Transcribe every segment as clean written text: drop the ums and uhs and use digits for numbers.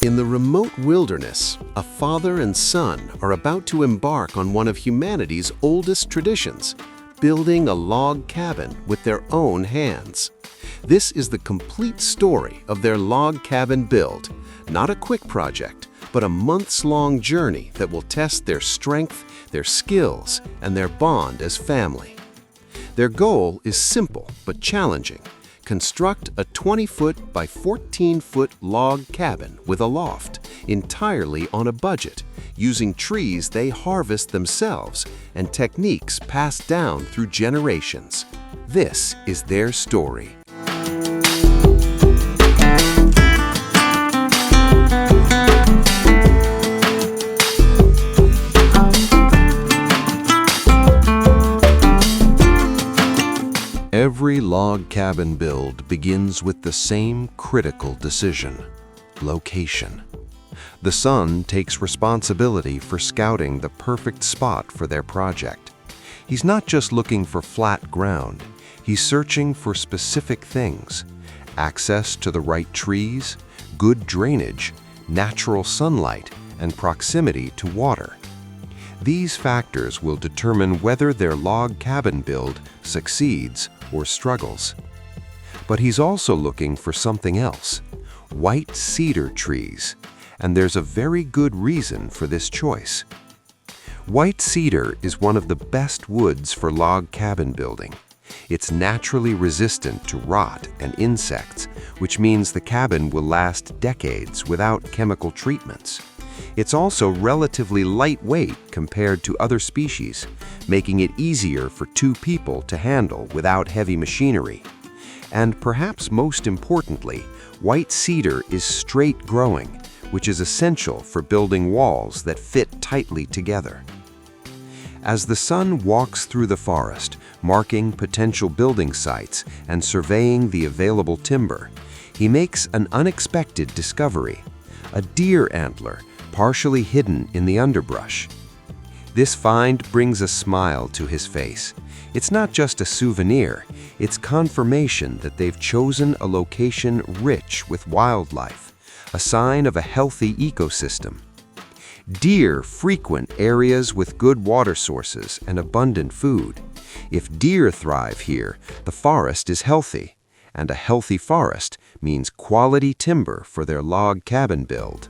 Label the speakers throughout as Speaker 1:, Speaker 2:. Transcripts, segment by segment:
Speaker 1: In the remote wilderness, a father and son are about to embark on one of humanity's oldest traditions, building a log cabin with their own hands. This is the complete story of their log cabin build, not a quick project, but a months-long journey that will test their strength, their skills, and their bond as family. Their goal is simple but challenging. Construct a 20-foot by 14-foot log cabin with a loft, entirely on a budget, using trees they harvest themselves and techniques passed down through generations. This is their story. Every log cabin build begins with the same critical decision: location. The son takes responsibility for scouting the perfect spot for their project. He's not just looking for flat ground, he's searching for specific things: access to the right trees, good drainage, natural sunlight, and proximity to water. These factors will determine whether their log cabin build succeeds or struggles. But he's also looking for something else: white cedar trees, and there's a very good reason for this choice. White cedar is one of the best woods for log cabin building. It's naturally resistant to rot and insects, which means the cabin will last decades without chemical treatments. It's also relatively lightweight compared to other species, making it easier for two people to handle without heavy machinery. And perhaps most importantly, white cedar is straight growing, which is essential for building walls that fit tightly together. As the son walks through the forest, marking potential building sites and surveying the available timber, he makes an unexpected discovery: a deer antler partially hidden in the underbrush. This find brings a smile to his face. It's not just a souvenir, it's confirmation that they've chosen a location rich with wildlife, a sign of a healthy ecosystem. Deer frequent areas with good water sources and abundant food. If deer thrive here, the forest is healthy, and a healthy forest means quality timber for their log cabin build.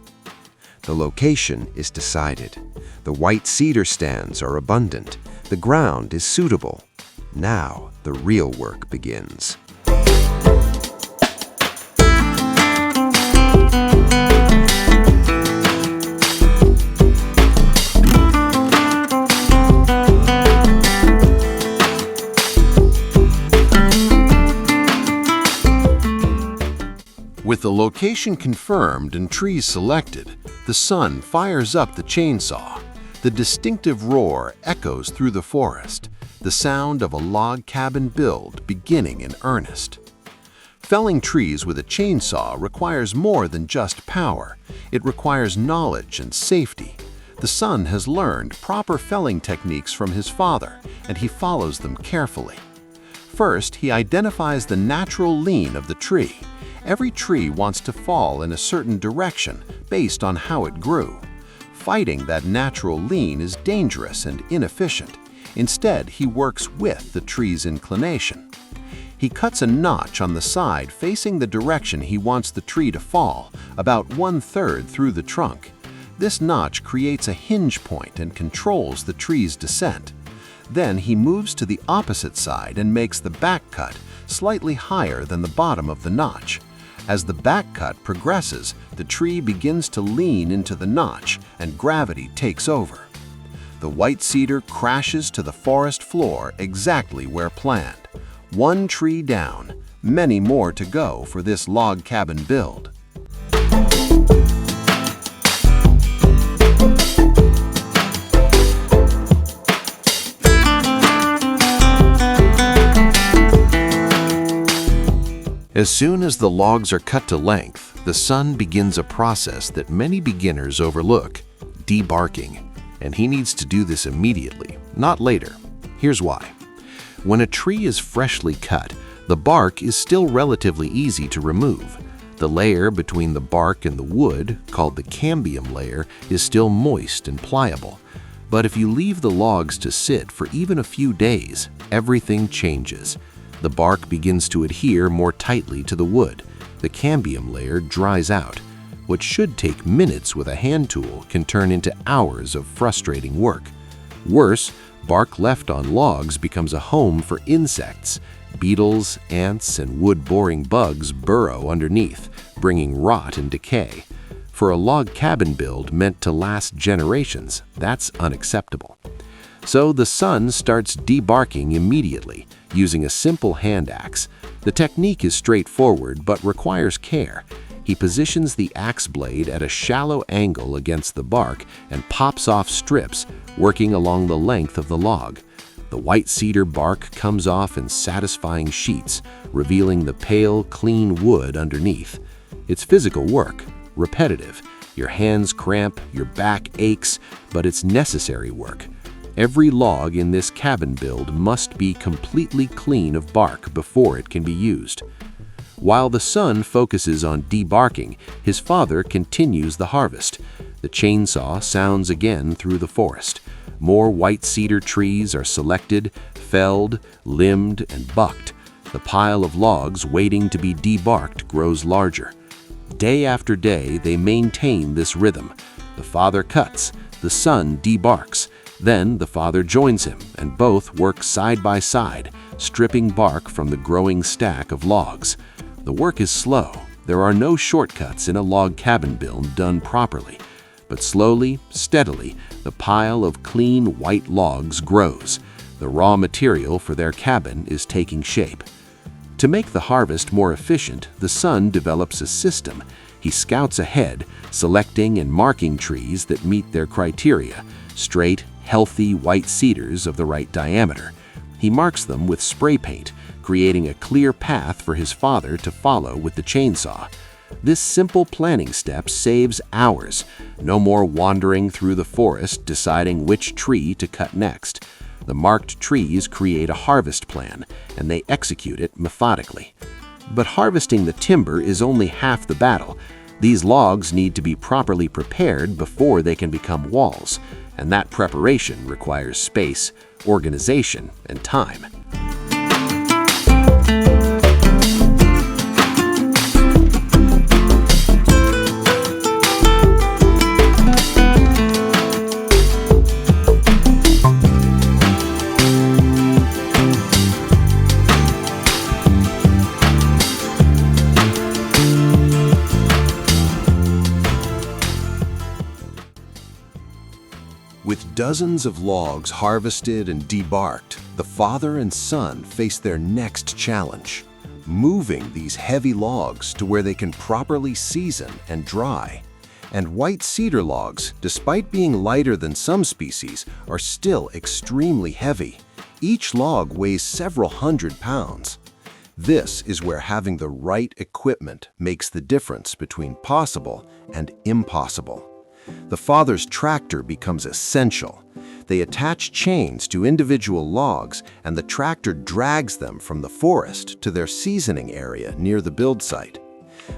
Speaker 1: The location is decided. The white cedar stands are abundant. The ground is suitable. Now the real work begins. With the location confirmed and trees selected, the son fires up the chainsaw. The distinctive roar echoes through the forest, the sound of a log cabin build beginning in earnest. Felling trees with a chainsaw requires more than just power. It requires knowledge and safety. The son has learned proper felling techniques from his father, and he follows them carefully. First, he identifies the natural lean of the tree. Every tree wants to fall in a certain direction based on how it grew. Fighting that natural lean is dangerous and inefficient. Instead, he works with the tree's inclination. He cuts a notch on the side facing the direction he wants the tree to fall, about 1/3 through the trunk. This notch creates a hinge point and controls the tree's descent. Then he moves to the opposite side and makes the back cut slightly higher than the bottom of the notch. As the back cut progresses, the tree begins to lean into the notch and gravity takes over. The white cedar crashes to the forest floor exactly where planned. One tree down, many more to go for this log cabin build. As soon as the logs are cut to length, the son begins a process that many beginners overlook: debarking. And he needs to do this immediately, not later. Here's why. When a tree is freshly cut, the bark is still relatively easy to remove. The The layer between the bark and the wood, called the cambium layer, is still moist and pliable. But if you leave the logs to sit for even a few days, everything changes. The bark begins to adhere more tightly to the wood. The cambium layer dries out. What should take minutes with a hand tool can turn into hours of frustrating work. Worse, bark left on logs becomes a home for insects. Beetles, ants, and wood-boring bugs burrow underneath, bringing rot and decay. For a log cabin build meant to last generations, that's unacceptable. So the son starts debarking immediately, using a simple hand axe. The technique is straightforward but requires care. He positions the axe blade at a shallow angle against the bark and pops off strips, working along the length of the log. The white cedar bark comes off in satisfying sheets, revealing the pale, clean wood underneath. It's physical work, repetitive. Your hands cramp, your back aches, but it's necessary work. Every log in this cabin build must be completely clean of bark before it can be used. While the son focuses on debarking, his father continues the harvest. The chainsaw sounds again through the forest. More white cedar trees are selected, felled, limbed, and bucked. The pile of logs waiting to be debarked grows larger. Day after day, they maintain this rhythm. The father cuts, the son debarks. Then the father joins him, and both work side by side, stripping bark from the growing stack of logs. The work is slow. There are no shortcuts in a log cabin build done properly. But slowly, steadily, the pile of clean white logs grows. The raw material for their cabin is taking shape. To make the harvest more efficient, the son develops a system. He scouts ahead, selecting and marking trees that meet their criteria, straight, healthy white cedars of the right diameter. He marks them with spray paint, creating a clear path for his father to follow with the chainsaw. This simple planning step saves hours. No more wandering through the forest deciding which tree to cut next. The marked trees create a harvest plan, and they execute it methodically. But harvesting the timber is only half the battle. These logs need to be properly prepared before they can become walls, and that preparation requires space, organization, and time. With dozens of logs harvested and debarked, the father and son face their next challenge: moving these heavy logs to where they can properly season and dry. And white cedar logs, despite being lighter than some species, are still extremely heavy. Each log weighs several hundred pounds. This is where having the right equipment makes the difference between possible and impossible. The father's tractor becomes essential. They attach chains to individual logs, and the tractor drags them from the forest to their seasoning area near the build site.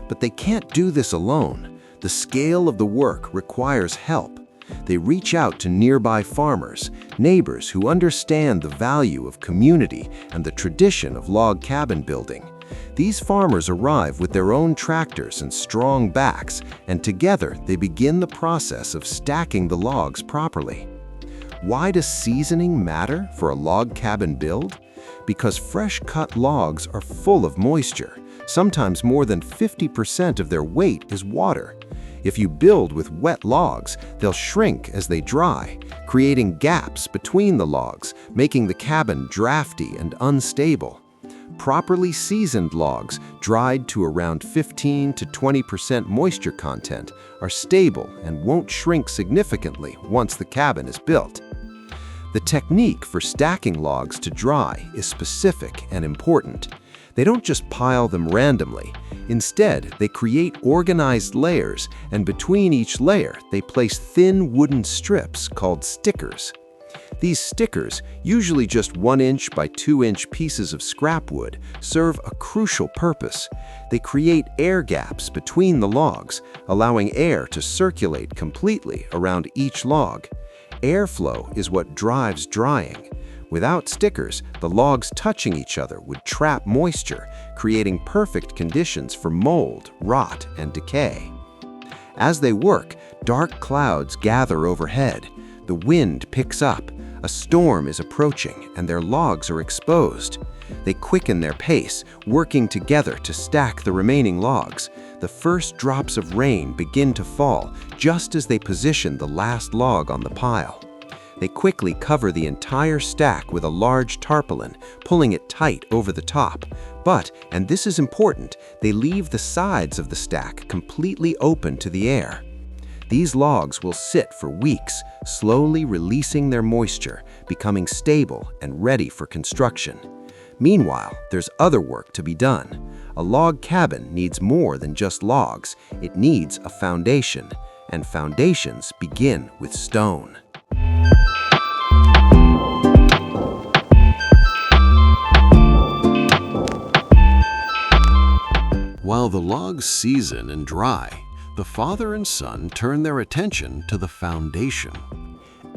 Speaker 1: But they can't do this alone. The scale of the work requires help. They reach out to nearby farmers, neighbors who understand the value of community and the tradition of log cabin building. These farmers arrive with their own tractors and strong backs, and together they begin the process of stacking the logs properly. Why does seasoning matter for a log cabin build? Because fresh-cut logs are full of moisture. Sometimes more than 50% of their weight is water. If you build with wet logs, they'll shrink as they dry, creating gaps between the logs, making the cabin drafty and unstable. Properly seasoned logs, dried to around 15 to 20% moisture content, are stable and won't shrink significantly once the cabin is built. The technique for stacking logs to dry is specific and important. They don't just pile them randomly. Instead, they create organized layers, and between each layer, they place thin wooden strips called stickers. These stickers, usually just 1-inch by 2-inch pieces of scrap wood, serve a crucial purpose. They create air gaps between the logs, allowing air to circulate completely around each log. Airflow is what drives drying. Without stickers, the logs touching each other would trap moisture, creating perfect conditions for mold, rot, and decay. As they work, dark clouds gather overhead. The wind picks up. A storm is approaching, and their logs are exposed. They quicken their pace, working together to stack the remaining logs. The first drops of rain begin to fall just as they position the last log on the pile. They quickly cover the entire stack with a large tarpaulin, pulling it tight over the top. But, and this is important, they leave the sides of the stack completely open to the air. These logs will sit for weeks, slowly releasing their moisture, becoming stable and ready for construction. Meanwhile, there's other work to be done. A log cabin needs more than just logs. It needs a foundation, and foundations begin with stone. While the logs season and dry, the father and son turn their attention to the foundation.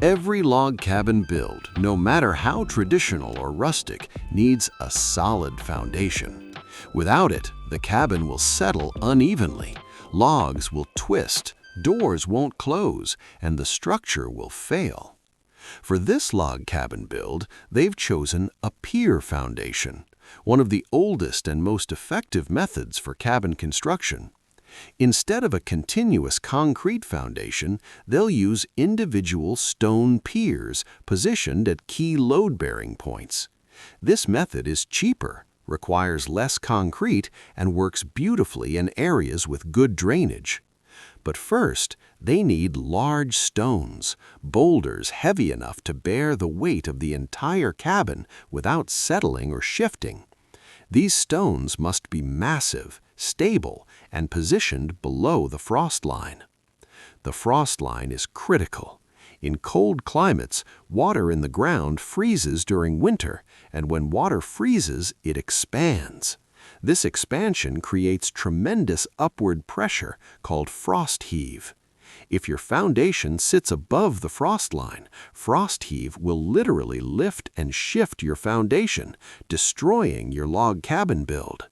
Speaker 1: Every log cabin build, no matter how traditional or rustic, needs a solid foundation. Without it, the cabin will settle unevenly, logs will twist, doors won't close, and the structure will fail. For this log cabin build, they've chosen a pier foundation, one of the oldest and most effective methods for cabin construction. Instead of a continuous concrete foundation, they'll use individual stone piers positioned at key load-bearing points. This method is cheaper, requires less concrete, and works beautifully in areas with good drainage. But first, they need large stones, boulders heavy enough to bear the weight of the entire cabin without settling or shifting. These stones must be massive, stable, and positioned below the frost line. The frost line is critical. In cold climates, water in the ground freezes during winter, and when water freezes, it expands. This expansion creates tremendous upward pressure called frost heave. If your foundation sits above the frost line, frost heave will literally lift and shift your foundation, destroying your log cabin build.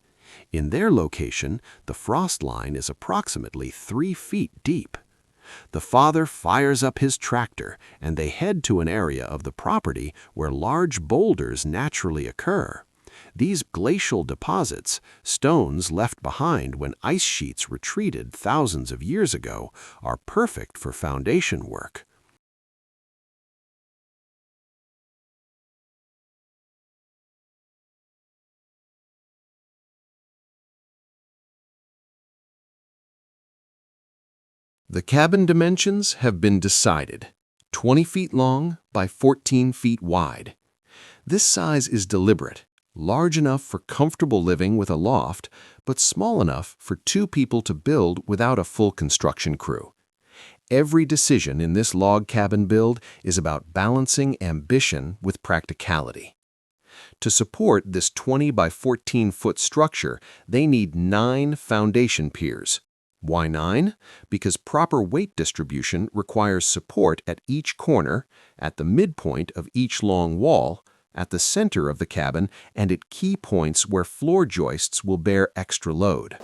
Speaker 1: In their location, the frost line is approximately 3 feet deep. The father fires up his tractor, and they head to an area of the property where large boulders naturally occur. These glacial deposits, stones left behind when ice sheets retreated thousands of years ago, are perfect for foundation work. The cabin dimensions have been decided: 20 feet long by 14 feet wide. This size is deliberate, large enough for comfortable living with a loft, but small enough for 2 people to build without a full construction crew. Every decision in this log cabin build is about balancing ambition with practicality. To support this 20 by 14 foot structure, they need 9 foundation piers. Why 9? Because proper weight distribution requires support at each corner, at the midpoint of each long wall, at the center of the cabin, and at key points where floor joists will bear extra load.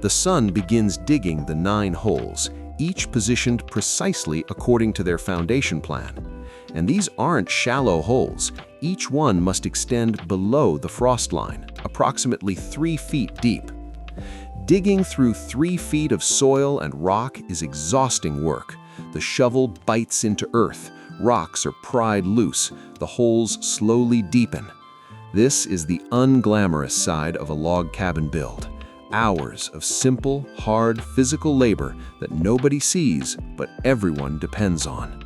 Speaker 1: The son begins digging the 9 holes, each positioned precisely according to their foundation plan. And these aren't shallow holes. Each one must extend below the frost line, approximately 3 feet deep. Digging through 3 feet of soil and rock is exhausting work. The shovel bites into earth, rocks are pried loose, the holes slowly deepen. This is the unglamorous side of a log cabin build. Hours of simple, hard physical labor that nobody sees but everyone depends on.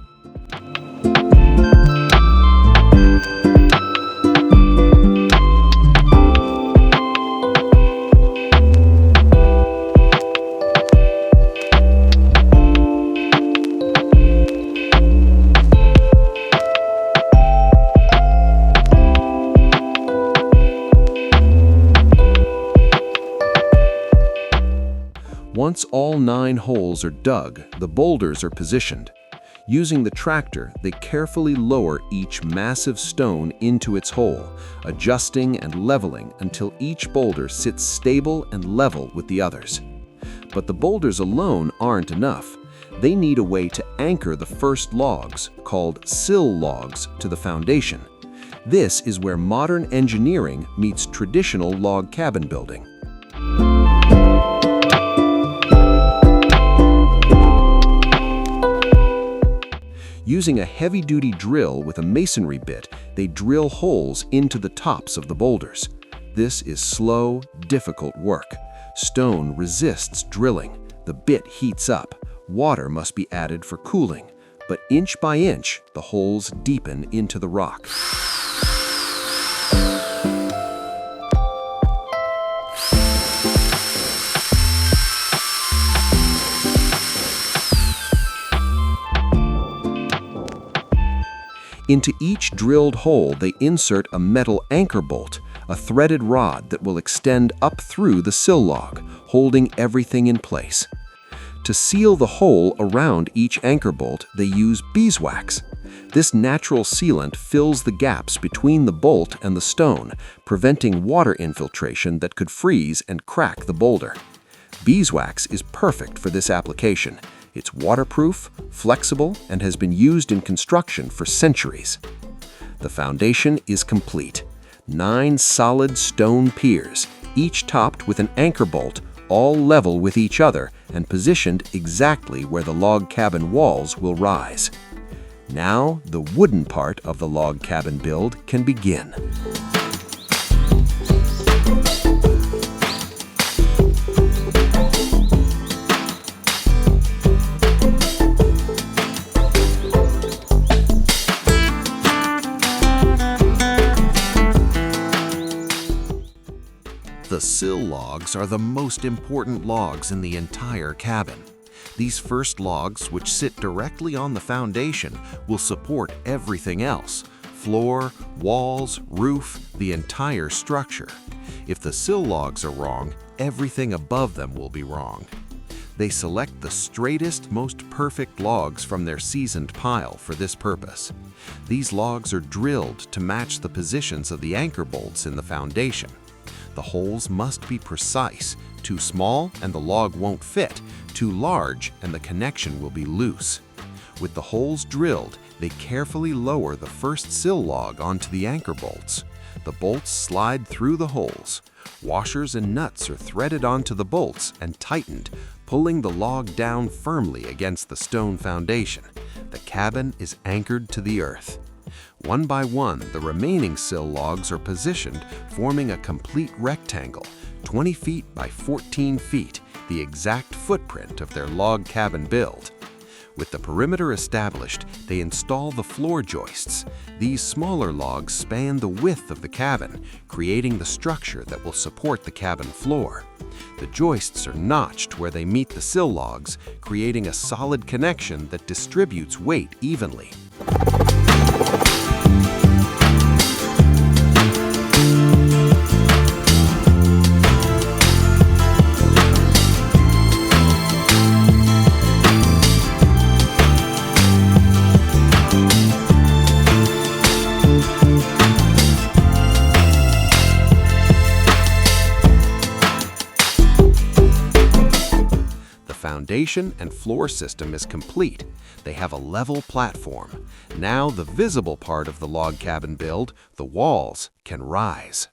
Speaker 1: Once all 9 holes are dug, the boulders are positioned. Using the tractor, they carefully lower each massive stone into its hole, adjusting and leveling until each boulder sits stable and level with the others. But the boulders alone aren't enough. They need a way to anchor the first logs, called sill logs, to the foundation. This is where modern engineering meets traditional log cabin building. Using a heavy-duty drill with a masonry bit, they drill holes into the tops of the boulders. This is slow, difficult work. Stone resists drilling. The bit heats up. Water must be added for cooling. But inch by inch, the holes deepen into the rock. Into each drilled hole, they insert a metal anchor bolt, a threaded rod that will extend up through the sill log, holding everything in place. To seal the hole around each anchor bolt, they use beeswax. This natural sealant fills the gaps between the bolt and the stone, preventing water infiltration that could freeze and crack the boulder. Beeswax is perfect for this application. It's waterproof, flexible, and has been used in construction for centuries. The foundation is complete. 9 solid stone piers, each topped with an anchor bolt, all level with each other and positioned exactly where the log cabin walls will rise. Now, the wooden part of the log cabin build can begin. The sill logs are the most important logs in the entire cabin. These first logs, which sit directly on the foundation, will support everything else: floor, walls, roof, the entire structure. If the sill logs are wrong, everything above them will be wrong. They select the straightest, most perfect logs from their seasoned pile for this purpose. These logs are drilled to match the positions of the anchor bolts in the foundation. The holes must be precise. Too small and the log won't fit. Too large and the connection will be loose. With the holes drilled, they carefully lower the first sill log onto the anchor bolts. The bolts slide through the holes. Washers and nuts are threaded onto the bolts and tightened, pulling the log down firmly against the stone foundation. The cabin is anchored to the earth. One by one, the remaining sill logs are positioned, forming a complete rectangle, 20 feet by 14 feet, the exact footprint of their log cabin build. With the perimeter established, they install the floor joists. These smaller logs span the width of the cabin, creating the structure that will support the cabin floor. The joists are notched where they meet the sill logs, creating a solid connection that distributes weight evenly. Foundation and floor system is complete. They have a level platform. Now the visible part of the log cabin build, the walls, can rise.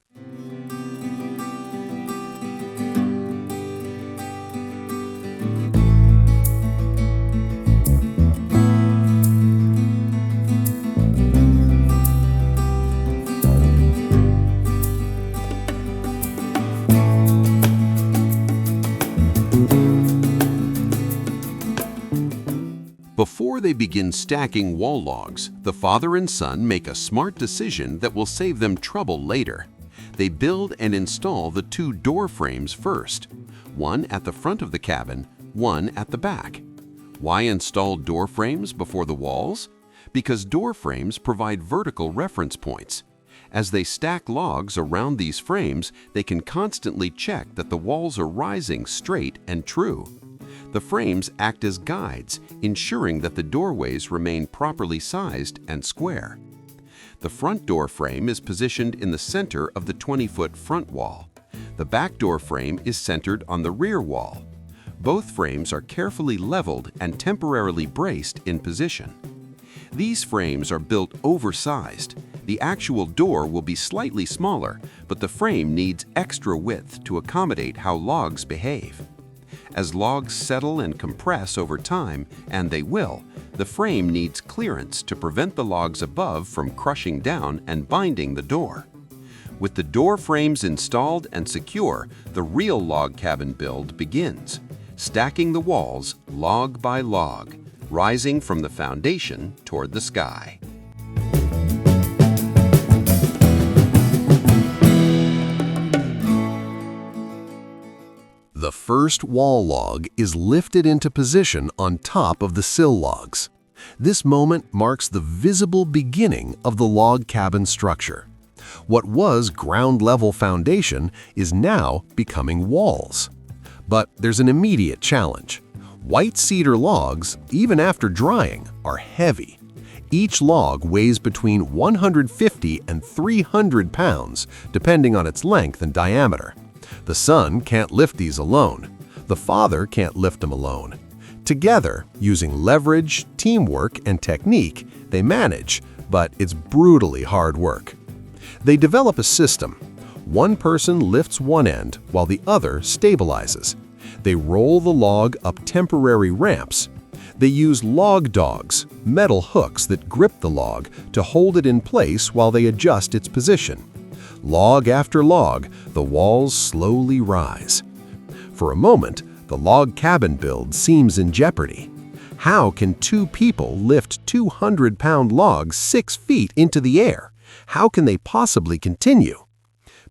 Speaker 2: Before they begin stacking wall logs, the father and son make a smart decision that will save them trouble later. They build and install the two door frames first, one at the front of the cabin, one at the back. Why install door frames before the walls? Because door frames provide vertical reference points. As they stack logs around these frames, they can constantly check that the walls are rising straight and true. The frames act as guides, ensuring that the doorways remain properly sized and square. The front door frame is positioned in the center of the 20-foot front wall. The back door frame is centered on the rear wall. Both frames are carefully leveled and temporarily braced in position. These frames are built oversized. The actual door will be slightly smaller, but the frame needs extra width to accommodate how logs behave. As logs settle and compress over time, and they will, the frame needs clearance to prevent the logs above from crushing down and binding the door. With the door frames installed and secure, the real log cabin build begins, stacking the walls log by log, rising from the foundation toward the sky.
Speaker 1: The first wall log is lifted into position on top of the sill logs. This moment marks the visible beginning of the log cabin structure. What was ground-level foundation is now becoming walls. But there's an immediate challenge. White cedar logs, even after drying, are heavy. Each log weighs between 150 and 300 pounds, depending on its length and diameter. The son can't lift these alone. The father can't lift them alone. Together, using leverage, teamwork, and technique, they manage, but it's brutally hard work. They develop a system. One person lifts one end while the other stabilizes. They roll the log up temporary ramps. They use log dogs, metal hooks that grip the log, to hold it in place while they adjust its position. Log after log, the walls slowly rise. For a moment, the log cabin build seems in jeopardy. How can two people lift 200-pound logs 6 feet into the air? How can they possibly continue?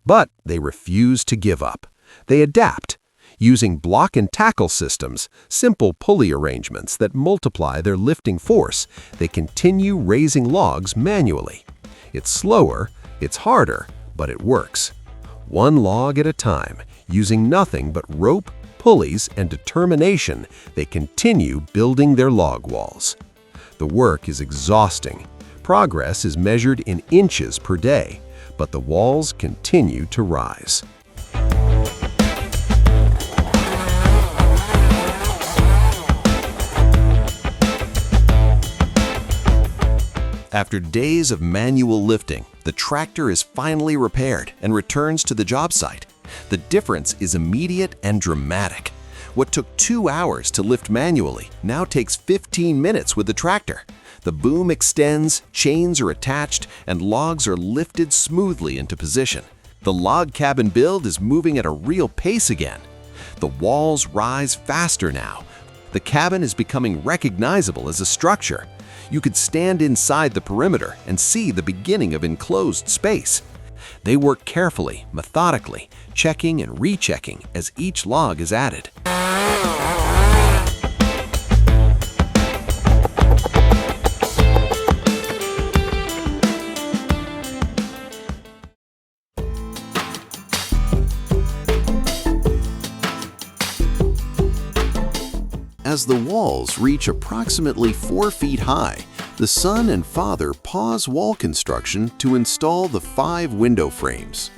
Speaker 1: But they refuse to give up. They adapt. Using block and tackle systems, simple pulley arrangements that multiply their lifting force, they continue raising logs manually. It's slower, it's harder, but it works. One log at a time, using nothing but rope, pulleys, and determination, they continue building their log walls. The work is exhausting. Progress is measured in inches per day, but the walls continue to rise. After days of manual lifting, the tractor is finally repaired and returns to the job site. The difference is immediate and dramatic. What took 2 hours to lift manually now takes 15 minutes with the tractor. The boom extends, chains are attached, and logs are lifted smoothly into position. The log cabin build is moving at a real pace again. The walls rise faster now. The cabin is becoming recognizable as a structure. You could stand inside the perimeter and see the beginning of enclosed space. They work carefully, methodically, checking and rechecking as each log is added. As the walls reach approximately 4 feet high, the son and father pause wall construction to install the 5 window frames.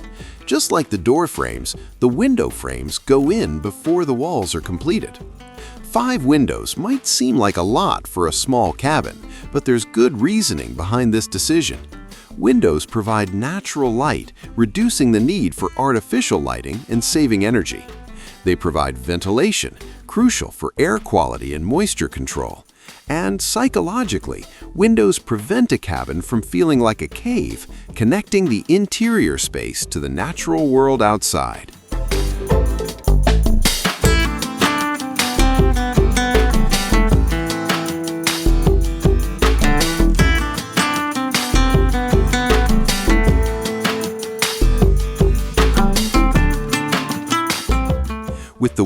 Speaker 1: Just like the door frames, the window frames go in before the walls are completed. 5 windows might seem like a lot for a small cabin, but there's good reasoning behind this decision. Windows provide natural light, reducing the need for artificial lighting and saving energy. They provide ventilation, crucial for air quality and moisture control. And psychologically, windows prevent a cabin from feeling like a cave, connecting the interior space to the natural world outside.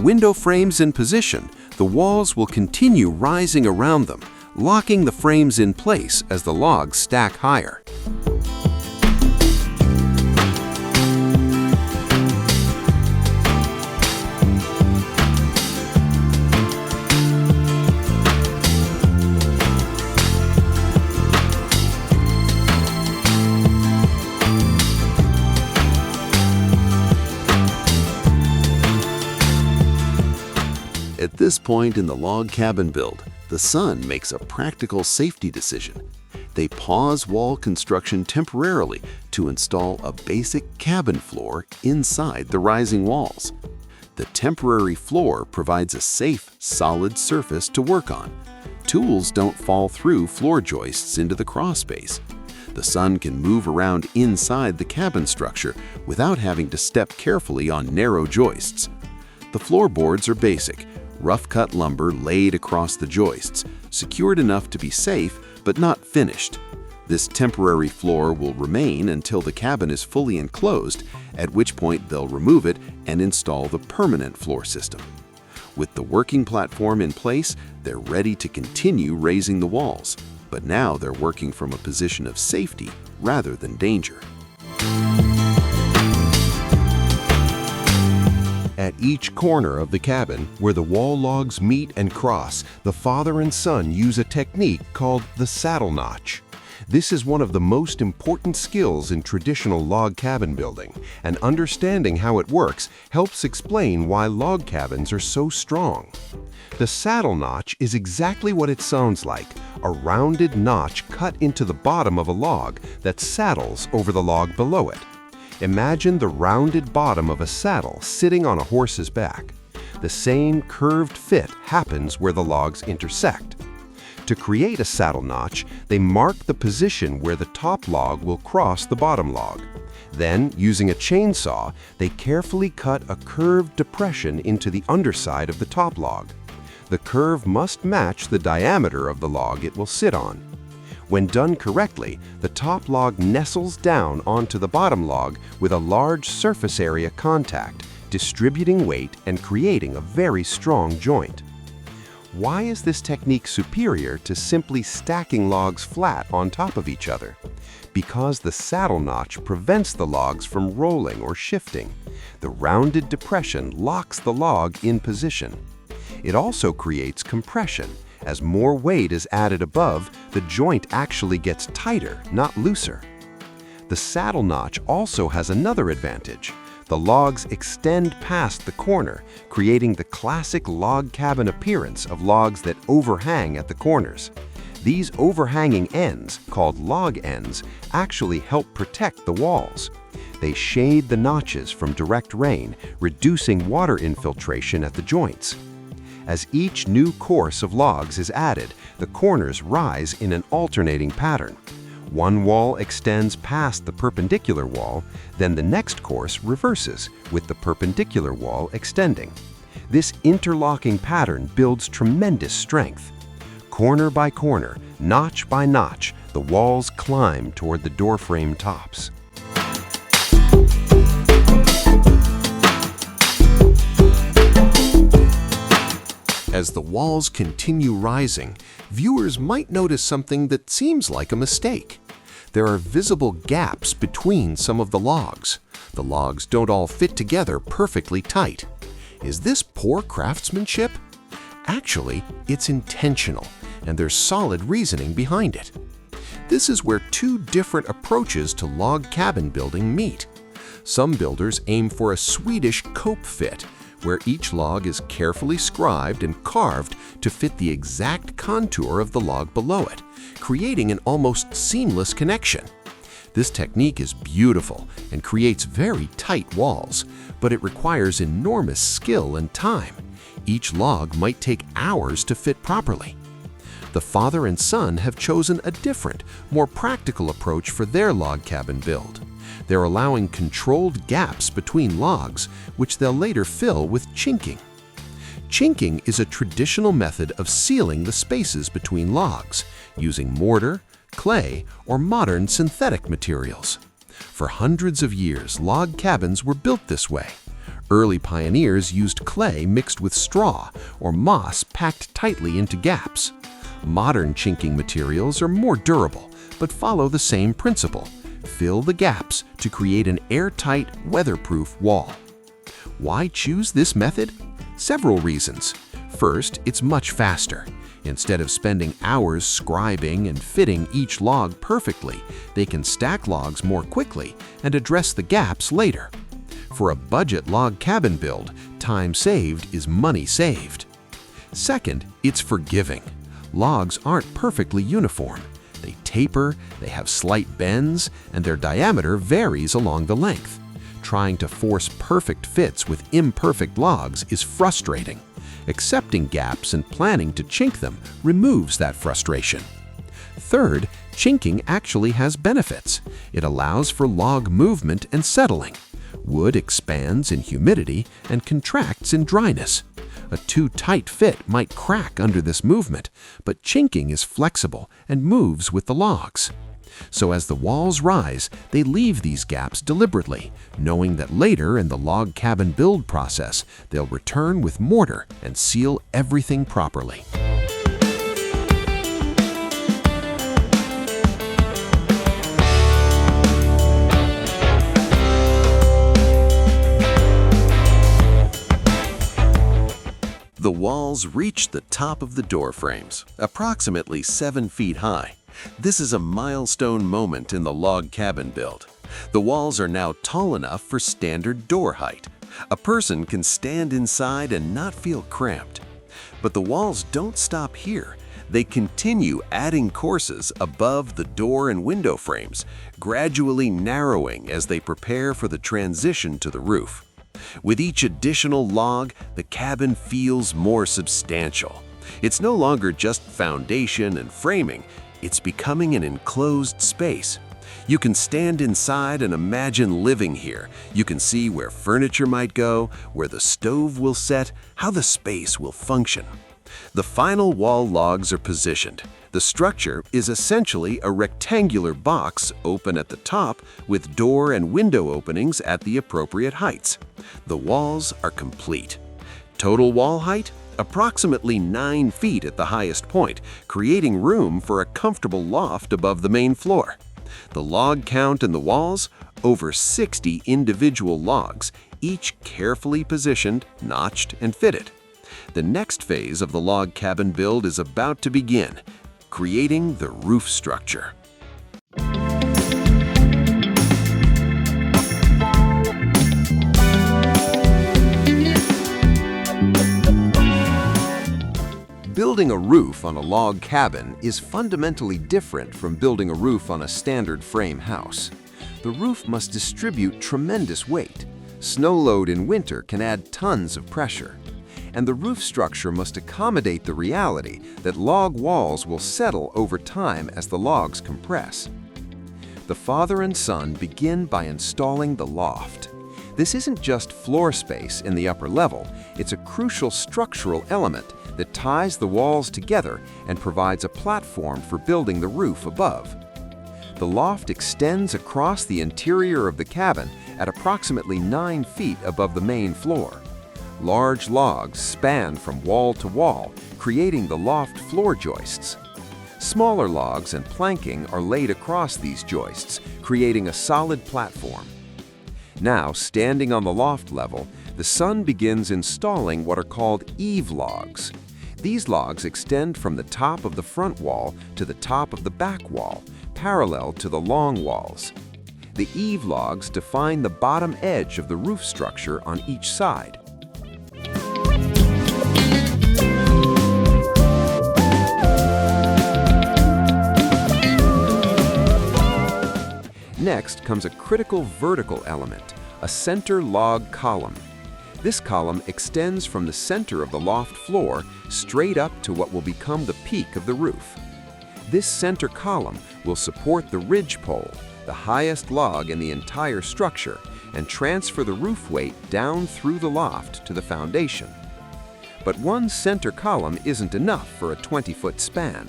Speaker 2: window frames in position, the walls will continue rising around them, locking the frames in place as the logs stack higher. At this point in the log cabin build, the son makes a practical safety decision. They pause wall construction temporarily to install a basic cabin floor inside the rising walls. The temporary floor provides a safe, solid surface to work on. Tools don't fall through floor joists into the crawl space. The son can move around inside the cabin structure without having to step carefully on narrow joists. The floorboards are basic, rough-cut lumber laid across the joists, secured enough to be safe but not finished. This temporary floor will remain until the cabin is fully enclosed, at which point they'll remove it and install the permanent floor system. With the working platform in place, they're ready to continue raising the walls, but now they're working from a position of safety rather than danger.
Speaker 1: At each corner of the cabin, where the wall logs meet and cross, the father and son use a technique called the saddle notch. This is one of the most important skills in traditional log cabin building, and understanding how it works helps explain why log cabins are so strong. The saddle notch is exactly what it sounds like, a rounded notch cut into the bottom of a log that saddles over the log below it. Imagine the rounded bottom of a saddle sitting on a horse's back. The same curved fit happens where the logs intersect. To create a saddle notch, they mark the position where the top log will cross the bottom log. Then, using a chainsaw, they carefully cut a curved depression into the underside of the top log. The curve must match the diameter of the log it will sit on. When done correctly, the top log nestles down onto the bottom log with a large surface area contact, distributing weight and creating a very strong joint. Why is this technique superior to simply stacking logs flat on top of each other? Because the saddle notch prevents the logs from rolling or shifting. The rounded depression locks the log in position. It also creates compression. As more weight is added above, the joint actually gets tighter, not looser. The saddle notch also has another advantage. The logs extend past the corner, creating the classic log cabin appearance of logs that overhang at the corners. These overhanging ends, called log ends, actually help protect the walls. They shade the notches from direct rain, reducing water infiltration at the joints. As each new course of logs is added, the corners rise in an alternating pattern. One wall extends past the perpendicular wall, then the next course reverses, with the perpendicular wall extending. This interlocking pattern builds tremendous strength. Corner by corner, notch by notch, the walls climb toward the doorframe tops.
Speaker 2: As the walls continue rising, viewers might notice something that seems like a mistake. There are visible gaps between some of the logs. The logs don't all fit together perfectly tight. Is this poor craftsmanship? Actually, it's intentional, and there's solid reasoning behind it. This is where two different approaches to log cabin building meet. Some builders aim for a Swedish cope fit, where each log is carefully scribed and carved to fit the exact contour of the log below it, creating an almost seamless connection. This technique is beautiful and creates very tight walls, but it requires enormous skill and time. Each log might take hours to fit properly. The father and son have chosen a different, more practical approach for their log cabin build. They're allowing controlled gaps between logs, which they'll later fill with chinking. Chinking is a traditional method of sealing the spaces between logs, using mortar, clay, or modern synthetic materials. For hundreds of years, log cabins were built this way.
Speaker 1: Early pioneers used clay mixed with straw or moss packed tightly into gaps. Modern chinking materials are more durable, but follow the same principle. Fill the gaps to create an airtight, weatherproof wall. Why choose this method? Several reasons. First, it's much faster. Instead of spending hours scribing and fitting each log perfectly, they can stack logs more quickly and address the gaps later. For a budget log cabin build, time saved is money saved. Second, it's forgiving. Logs aren't perfectly uniform. They taper, they have slight bends, and their diameter varies along the length. Trying to force perfect fits with imperfect logs is frustrating. Accepting gaps and planning to chink them removes that frustration. Third, chinking actually has benefits. It allows for log movement and settling. Wood expands in humidity and contracts in dryness. A too tight fit might crack under this movement, but chinking is flexible and moves with the logs. So as the walls rise, they leave these gaps deliberately, knowing that later in the log cabin build process, they'll return with mortar and seal everything properly.
Speaker 2: The walls reach the top of the door frames, approximately 7 feet high. This is a milestone moment in the log cabin build. The walls are now tall enough for standard door height. A person can stand inside and not feel cramped. But the walls don't stop here. They continue adding courses above the door and window frames, gradually narrowing as they prepare for the transition to the roof. With each additional log, the cabin feels more substantial. It's no longer just foundation and framing. It's becoming an enclosed space. You can stand inside and imagine living here. You can see where furniture might go, where the stove will set, how the space will function. The final wall logs are positioned. The structure is essentially a rectangular box open at the top with door and window openings at the appropriate heights. The walls are complete. Total wall height? Approximately 9 feet at the highest point, creating room for a comfortable loft above the main floor. The log count in the walls? Over 60 individual logs, each carefully positioned, notched, and fitted. The next phase of the log cabin build is about to begin, creating the roof structure.
Speaker 1: Building a roof on a log cabin is fundamentally different from building a roof on a standard frame house. The roof must distribute tremendous weight. Snow load in winter can add tons of pressure. And the roof structure must accommodate the reality that log walls will settle over time as the logs compress. The father and son begin by installing the loft. This isn't just floor space in the upper level, it's a crucial structural element that ties the walls together and provides a platform for building the roof above. The loft extends across the interior of the cabin at approximately 9 feet above the main floor. Large logs span from wall to wall, creating the loft floor joists. Smaller logs and planking are laid across these joists, creating a solid platform. Now, standing on the loft level, the son begins installing what are called eave logs. These logs extend from the top of the front wall to the top of the back wall, parallel to the long walls. The eave logs define the bottom edge of the roof structure on each side. Next comes a critical vertical element, a center log column. This column extends from the center of the loft floor straight up to what will become the peak of the roof. This center column will support the ridge pole, the highest log in the entire structure, and transfer the roof weight down through the loft to the foundation. But one center column isn't enough for a 20-foot span.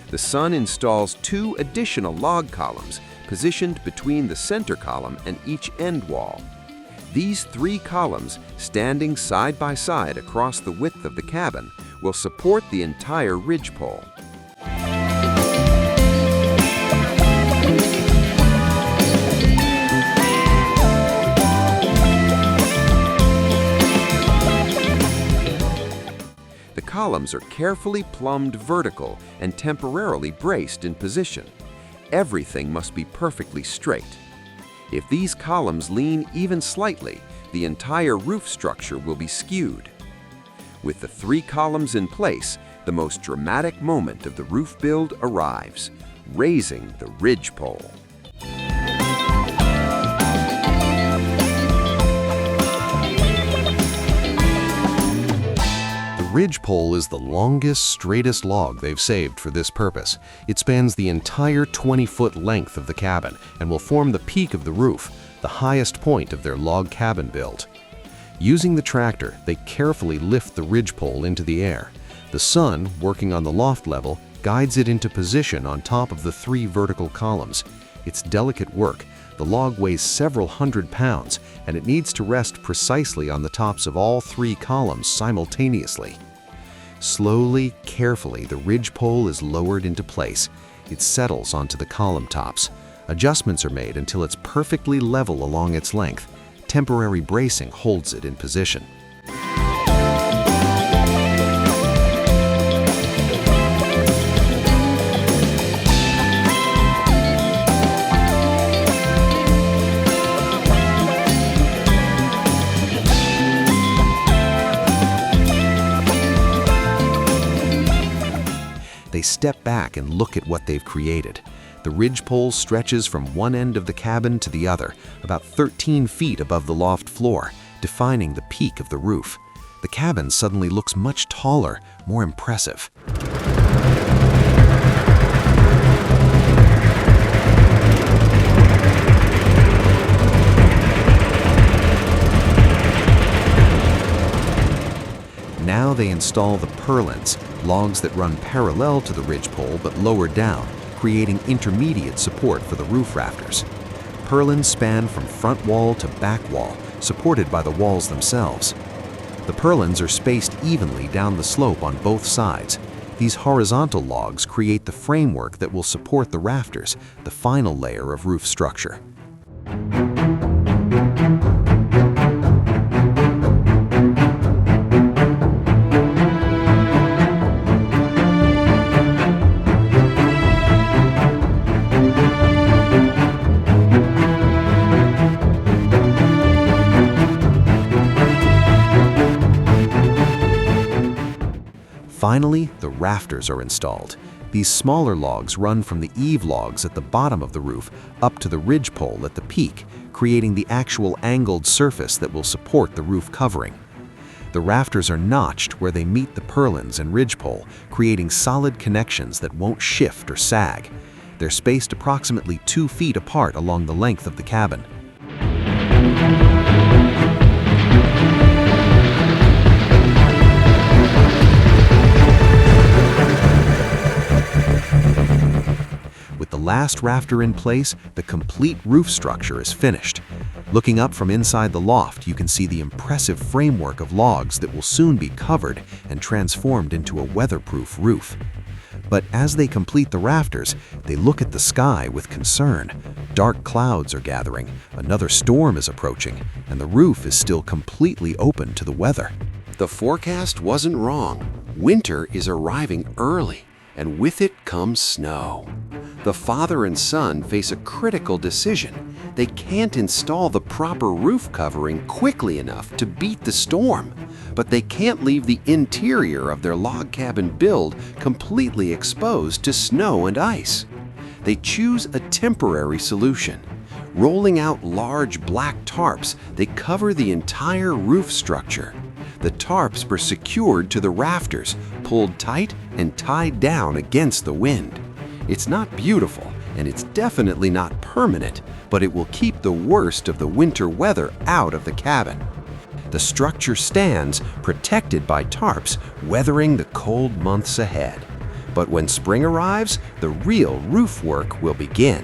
Speaker 1: The son installs 2 additional log columns positioned between the center column and each end wall.
Speaker 2: These 3 columns, standing side by side across the width of the cabin, will support the entire ridgepole. The columns are carefully plumbed vertical and temporarily braced in position. Everything must be perfectly straight. If these columns lean even slightly, the entire roof structure will be skewed. With the 3 columns in place, the most dramatic moment of the roof build arrives, raising the ridgepole.
Speaker 1: The ridgepole is the longest, straightest log they've saved for this purpose. It spans the entire 20-foot length of the cabin and will form the peak of the roof, the highest point of their log cabin build. Using the tractor, they carefully lift the ridgepole into the air. The son, working on the loft level, guides it into position on top of the 3 vertical columns. It's delicate work. The log weighs several hundred pounds, and it needs to rest precisely on the tops of all 3 columns simultaneously. Slowly, carefully, the ridgepole is lowered into place. It settles onto the column tops. Adjustments are made until it's perfectly level along its length. Temporary bracing holds it in position. They step back and look at what they've created. The ridgepole stretches from one end of the cabin to the other, about 13 feet above the loft floor, defining the peak of the roof. The cabin suddenly looks much taller, more impressive. Now they install the purlins, logs that run parallel to the ridgepole but lower down, creating intermediate support for the roof rafters. Purlins span from front wall to back wall, supported by the walls themselves. The purlins are spaced evenly down the slope on both sides. These horizontal logs create the framework that will support the rafters, the final layer of roof structure. Finally, the rafters are installed. These smaller logs run from the eave logs at the bottom of the roof up to the ridgepole at the peak, creating the actual angled surface that will support the roof covering. The rafters are notched where they meet the purlins and ridgepole, creating solid connections that won't shift or sag. They're spaced approximately 2 feet apart along the length of the cabin. With the last rafter in place, the complete roof structure is finished. Looking up from inside the loft, you can see the impressive framework of logs that will soon be covered and transformed into a weatherproof roof. But as they complete the rafters, they look at the sky with concern. Dark clouds are gathering, another storm is approaching, and the roof is still completely open to the weather.
Speaker 2: The forecast wasn't wrong. Winter is arriving early, and with it comes snow. The father and son face a critical decision. They can't install the proper roof covering quickly enough to beat the storm, but they can't leave the interior of their log cabin build completely exposed to snow and ice. They choose a temporary solution. Rolling out large black tarps, they cover the entire roof structure. The tarps were secured to the rafters, pulled tight and tied down against the wind. It's not beautiful, and it's definitely not permanent, but it will keep the worst of the winter weather out of the cabin. The structure stands, protected by tarps, weathering the cold months ahead. But when spring arrives, the real roof work will begin.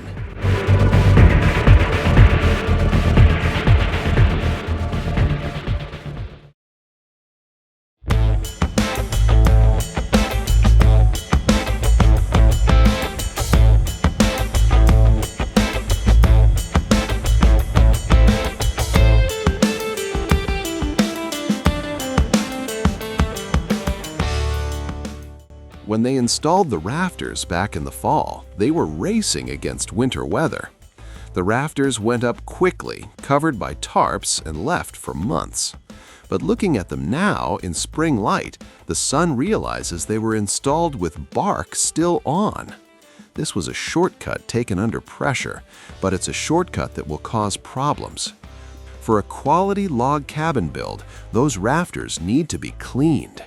Speaker 3: When they installed the rafters back in the fall, they were racing against winter weather. The rafters went up quickly, covered by tarps, and left for months. But looking at them now in spring light, the sun realizes they were installed with bark still on. This was a shortcut taken under pressure, but it's a shortcut that will cause problems. For a quality log cabin build, those rafters need to be cleaned.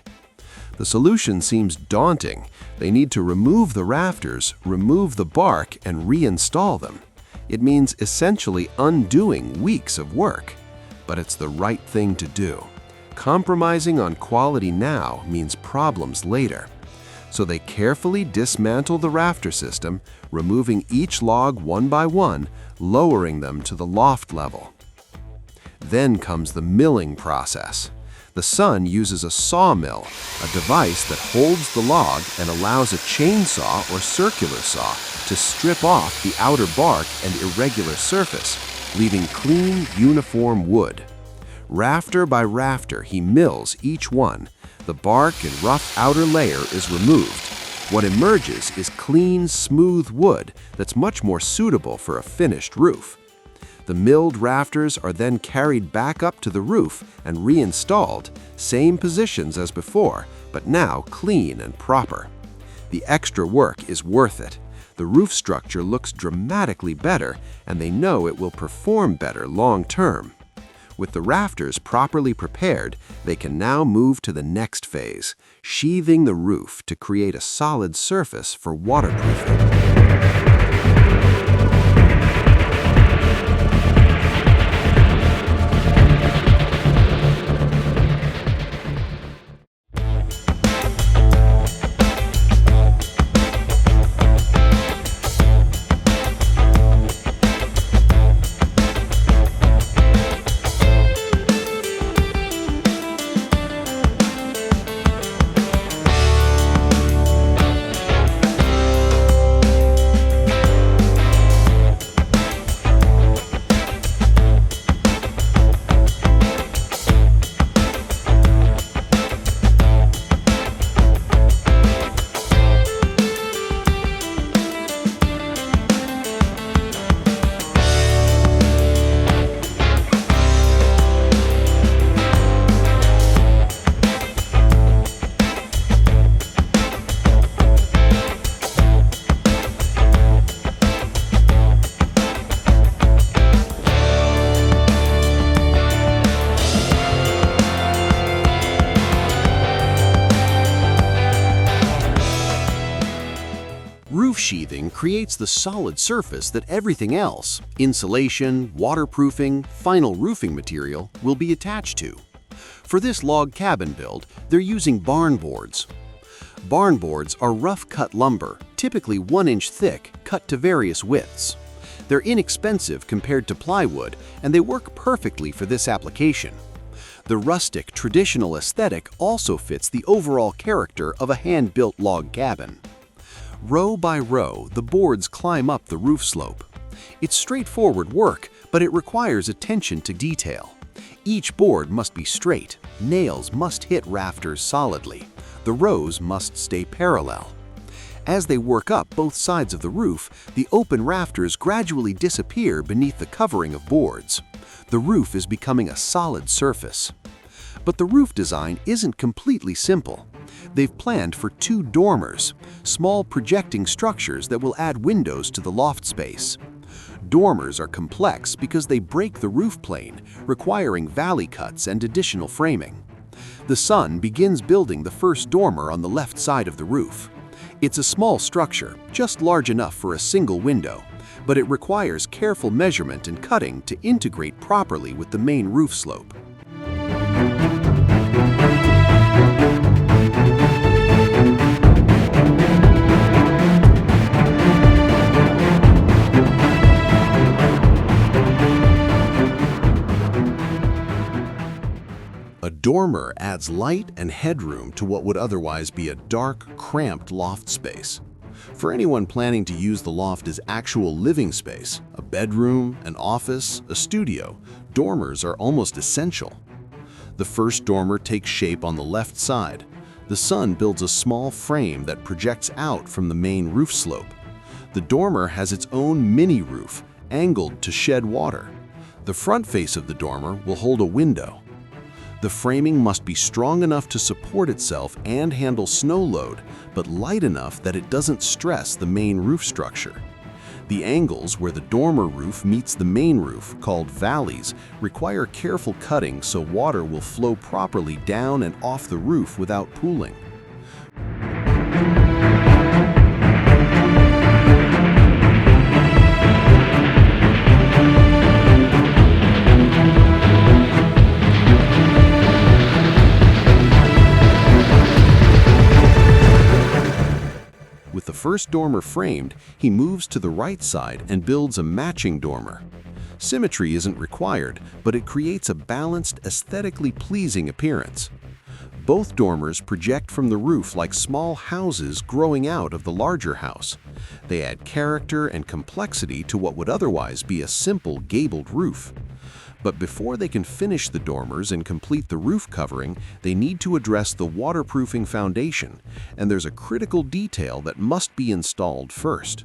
Speaker 3: The solution seems daunting. They need to remove the rafters, remove the bark, and reinstall them. It means essentially undoing weeks of work. But it's the right thing to do. Compromising on quality now means problems later. So they carefully dismantle the rafter system, removing each log one by one, lowering them to the loft level. Then comes the milling process. The Sun uses a sawmill, a device that holds the log and allows a chainsaw or circular saw to strip off the outer bark and irregular surface, leaving clean, uniform wood. Rafter by rafter, he mills each one. The bark and rough outer layer is removed. What emerges is clean, smooth wood that's much more suitable for a finished roof. The milled rafters are then carried back up to the roof and reinstalled, same positions as before, but now clean and proper. The extra work is worth it. The roof structure looks dramatically better, and they know it will perform better long term. With the rafters properly prepared, they can now move to the next phase, sheathing the roof to create a solid surface for waterproofing.
Speaker 2: Roof sheathing creates the solid surface that everything else, insulation, waterproofing, final roofing material, will be attached to. For this log cabin build, they're using barn boards. Barn boards are rough-cut lumber, typically 1 inch thick, cut to various widths. They're inexpensive compared to plywood, and they work perfectly for this application. The rustic, traditional aesthetic also fits the overall character of a hand-built log cabin. Row by row, the boards climb up the roof slope. It's straightforward work, but it requires attention to detail. Each board must be straight, nails must hit rafters solidly, the rows must stay parallel. As they work up both sides of the roof, the open rafters gradually disappear beneath the covering of boards. The roof is becoming a solid surface. But the roof design isn't completely simple. They've planned for 2 dormers, small projecting structures that will add windows to the loft space. Dormers are complex because they break the roof plane, requiring valley cuts and additional framing. The Sun begins building the first dormer on the left side of the roof. It's a small structure, just large enough for a single window, but it requires careful measurement and cutting to integrate properly with the main roof slope. A dormer adds light and headroom to what would otherwise be a dark, cramped loft space. For anyone planning to use the loft as actual living space, a bedroom, an office, a studio, dormers are almost essential. The first dormer takes shape on the left side.
Speaker 3: The sun builds a small frame that projects out from the main roof slope. The dormer has its own mini roof, angled to shed water. The front face of the dormer will hold a window. The framing must be strong enough to support itself and handle snow load, but light enough that it doesn't stress the main roof structure. The angles where the dormer roof meets the main roof, called valleys, require careful cutting so water will flow properly down and off the roof without pooling. With the first dormer framed, he moves to the right side and builds a matching dormer. Symmetry isn't required, but it creates a balanced, aesthetically pleasing appearance. Both dormers project from the roof like small houses growing out of the larger house. They add character and complexity to what would otherwise be a simple gabled roof. But before they can finish the dormers and complete the roof covering, they need to address the waterproofing foundation, and there's a critical detail that must be installed first.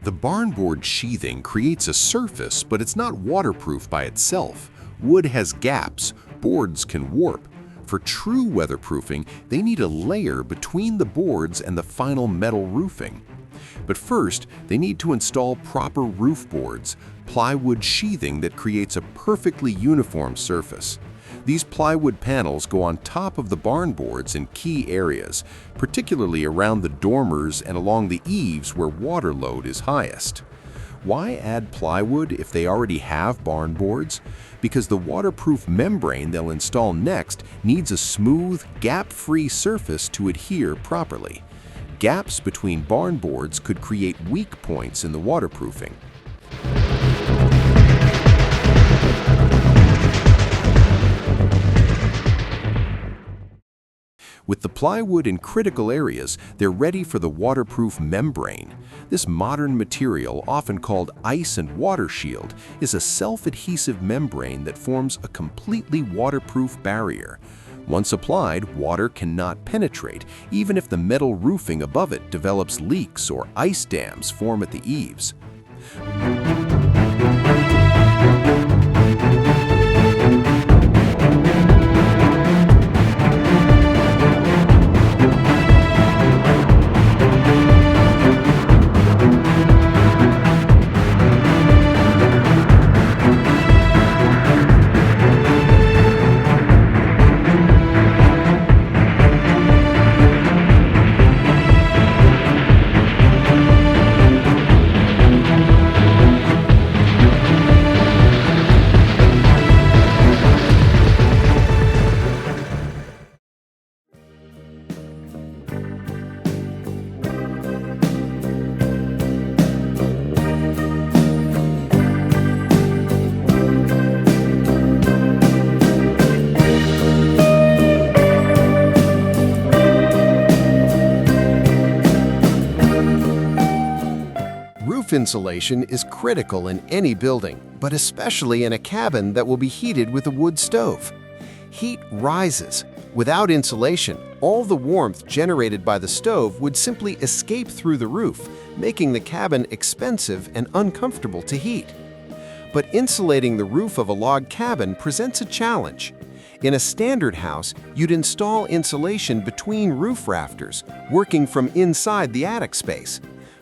Speaker 3: The barnboard sheathing creates a surface, but it's not waterproof by itself. Wood has gaps, boards can warp. For true weatherproofing, they need a layer between the boards and the final metal roofing. But first, they need to install proper roof boards, plywood sheathing that creates a perfectly uniform surface. These plywood panels go on top of the barn boards in key areas, particularly around the dormers and along the eaves where water load is highest. Why add plywood if they already have barn boards? Because the waterproof membrane they'll install next needs a smooth, gap-free surface to adhere properly. Gaps between barn boards could create weak points in the waterproofing. With the plywood in critical areas, they're ready for the waterproof membrane. This modern material, often called ice and water shield, is a self-adhesive membrane that forms a completely waterproof barrier. Once applied, water cannot penetrate, even if the metal roofing above it develops leaks or ice dams form at the eaves. Roof insulation is critical in any building, but especially in a cabin that will be heated with a wood stove. Heat rises. Without insulation, all the warmth generated by the stove would simply escape through the roof, making the cabin expensive and uncomfortable to heat. But insulating the roof of a log cabin presents a challenge. In a standard house, you'd install insulation between roof rafters, working from inside the attic space.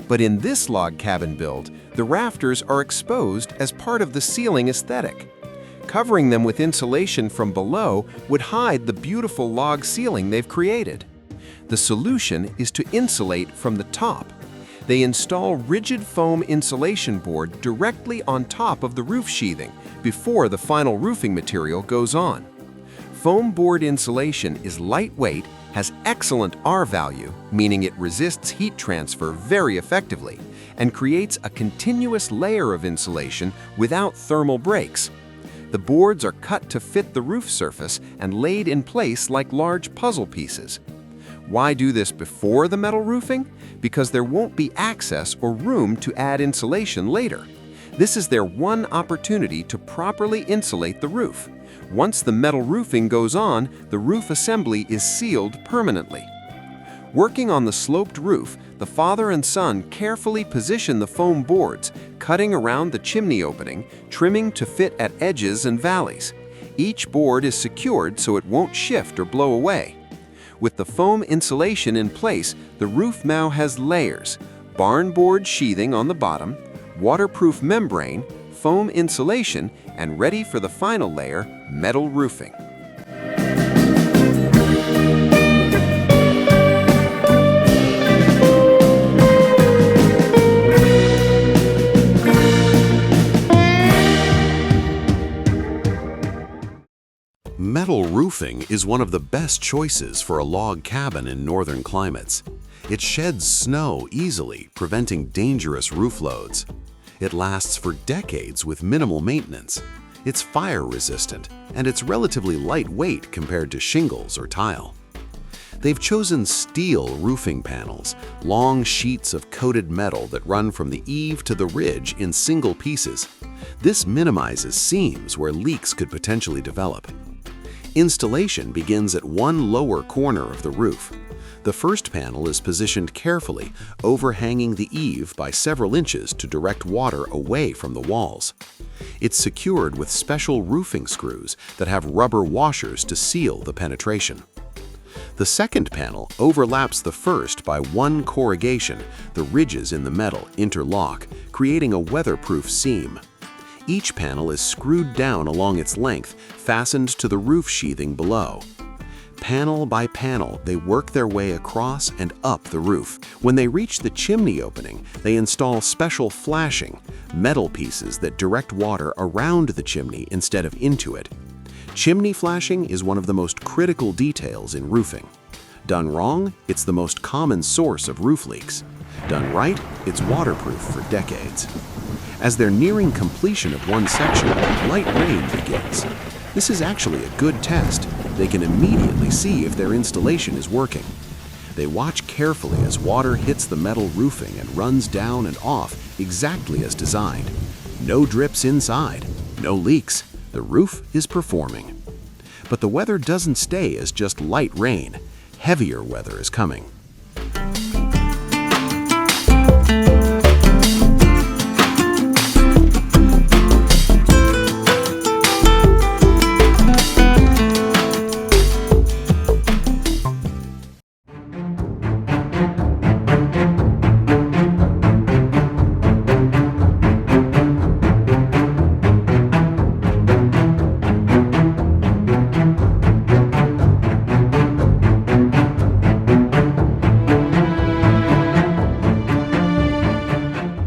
Speaker 3: But in this log cabin build, the rafters are exposed as part of the ceiling aesthetic. Covering them with insulation from below would hide the beautiful log ceiling they've created. The solution is to insulate from the top. They install rigid foam insulation board directly on top of the roof sheathing before the final roofing material goes on. Foam board insulation is lightweight, has excellent R value, meaning it resists heat transfer very effectively, and creates a continuous layer of insulation without thermal breaks. The boards are cut to fit the roof surface and laid in place like large puzzle pieces. Why do this before the metal roofing? Because there won't be access or room to add insulation later. This is their one opportunity to properly insulate the roof. Once the metal roofing goes on, the roof assembly is sealed permanently. Working on the sloped roof, the father and son carefully position the foam boards, cutting around the chimney opening, trimming to fit at edges and valleys. Each board is secured so it won't shift or blow away. With the foam insulation in place, the roof now has layers: barn board sheathing on the bottom, waterproof membrane, foam insulation, and ready for the final layer, metal roofing.
Speaker 2: Metal roofing is one of the best choices for a log cabin in northern climates. It sheds snow easily, preventing dangerous roof loads. It lasts for decades with minimal maintenance. It's fire-resistant, and it's relatively lightweight compared to shingles or tile. They've chosen steel roofing panels, long sheets of coated metal that run from the eave to the ridge in single pieces. This minimizes seams where leaks could potentially develop. Installation begins at one lower corner of the roof. The first panel is positioned carefully, overhanging the eave by several inches to direct water away from the walls. It's secured with special roofing screws that have rubber washers to seal the penetration. The second panel overlaps the first by one corrugation. The ridges in the metal interlock, creating a weatherproof seam. Each panel is screwed down along its length, fastened to the roof sheathing below. Panel by panel, they work their way across and up the roof. When they reach the chimney opening, they install special flashing, metal pieces that direct water around the chimney instead of into it. Chimney flashing is one of the most critical details in roofing. Done wrong, it's the most common source of roof leaks. Done right, it's waterproof for decades. As they're nearing completion of one section, light rain begins. This is actually a good test. They can immediately see if their installation is working. They watch carefully as water hits the metal roofing and runs down and off exactly as designed. No drips inside, no leaks. The roof is performing. But the weather doesn't stay as just light rain. Heavier weather is coming.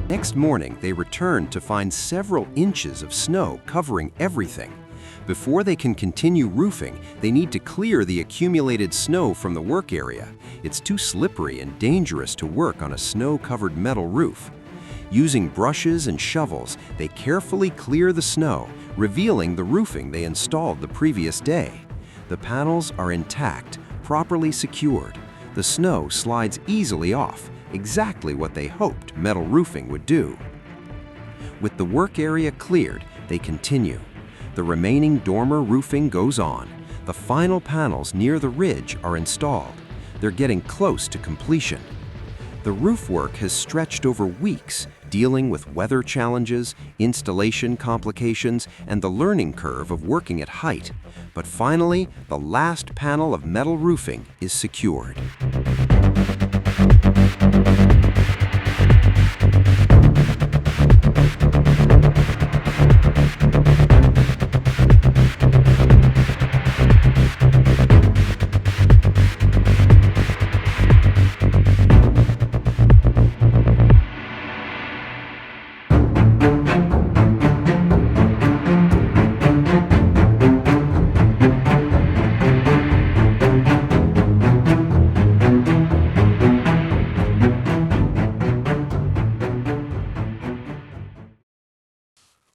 Speaker 3: Next morning, they return to find several inches of snow covering everything. Before they can continue roofing, they need to clear the accumulated snow from the work area. It's too slippery and dangerous to work on a snow-covered metal roof. Using brushes and shovels, they carefully clear the snow, revealing the roofing they installed the previous day. The panels are intact, properly secured. The snow slides easily off, exactly what they hoped metal roofing would do. With the work area cleared, they continue. The remaining dormer roofing goes on. The final panels near the ridge are installed. They're getting close to completion. The roof work has stretched over weeks, dealing with weather challenges, installation complications, and the learning curve of working at height. But finally, the last panel of metal roofing is secured.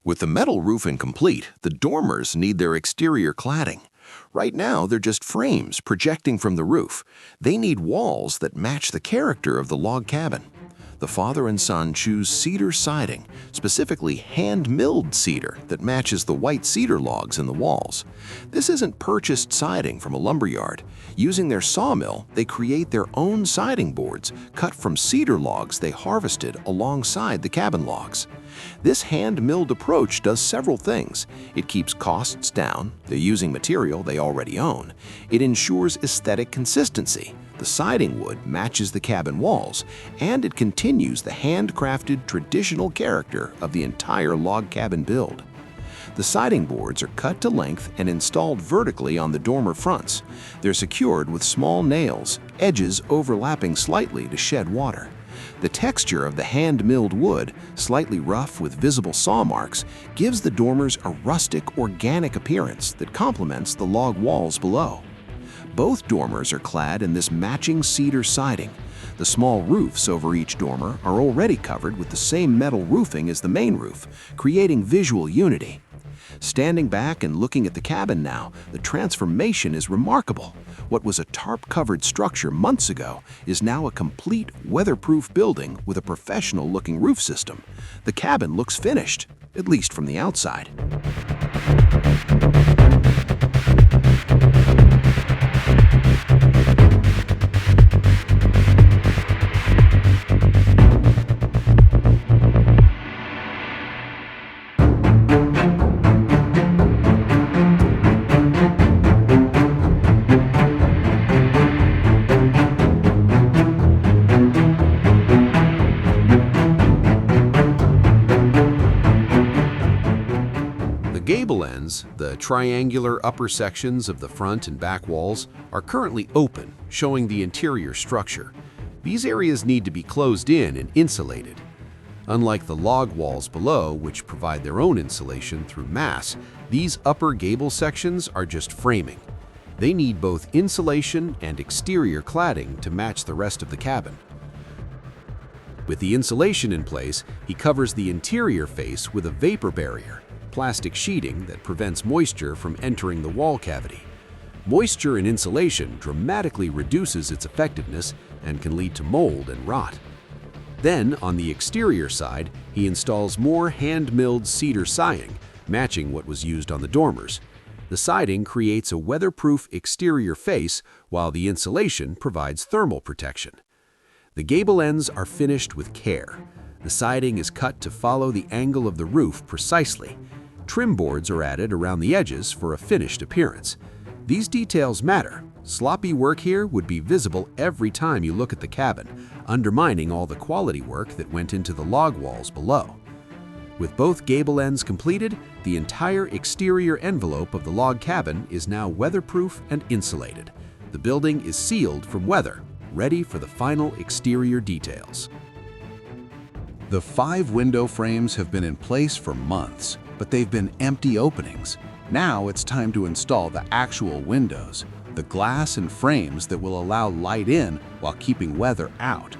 Speaker 3: With the metal roofing complete, the dormers need their exterior cladding. Right now, they're just frames projecting from the roof. They need walls that match the character of the log cabin. The father and son choose cedar siding, specifically hand-milled cedar that matches the white cedar logs in the walls. This isn't purchased siding from a lumberyard. Using their sawmill, they create their own siding boards cut from cedar logs they harvested alongside the cabin logs. This hand-milled approach does several things. It keeps costs down, they're using material they already own. It ensures aesthetic consistency. The siding wood matches the cabin walls, and it continues the handcrafted traditional character of the entire log cabin build. The siding boards are cut to length and installed vertically on the dormer fronts. They're secured with small nails, edges overlapping slightly to shed water. The texture of the hand-milled wood, slightly rough with visible saw marks, gives the dormers a rustic, organic appearance that complements the log walls below. Both dormers are clad in this matching cedar siding. The small roofs over each dormer are already covered with the same metal roofing as the main roof, creating visual unity. Standing back and looking at the cabin now, the transformation is remarkable. What was a tarp-covered structure months ago is now a complete weatherproof building with a professional-looking roof system. The cabin looks finished, at least from the outside.
Speaker 2: Gable ends, the triangular upper sections of the front and back walls, are currently open, showing the interior structure. These areas need to be closed in and insulated. Unlike the log walls below, which provide their own insulation through mass, these upper gable sections are just framing. They need both insulation and exterior cladding to match the rest of the cabin. With the insulation in place, he covers the interior face with a vapor barrier, plastic sheeting that prevents moisture from entering the wall cavity. Moisture in insulation dramatically reduces its effectiveness and can lead to mold and rot. Then, on the exterior side, he installs more hand-milled cedar siding, matching what was used on the dormers. The siding creates a weatherproof exterior face, while the insulation provides thermal protection. The gable ends are finished with care. The siding is cut to follow the angle of the roof precisely. Trim boards are added around the edges for a finished appearance. These details matter. Sloppy work here would be visible every time you look at the cabin, undermining all the quality work that went into the log walls below. With both gable ends completed, the entire exterior envelope of the log cabin is now weatherproof and insulated. The building is sealed from weather, ready for the final exterior details.
Speaker 3: The 5 window frames have been in place for months, but they've been empty openings. Now it's time to install the actual windows, the glass and frames that will allow light in while keeping weather out.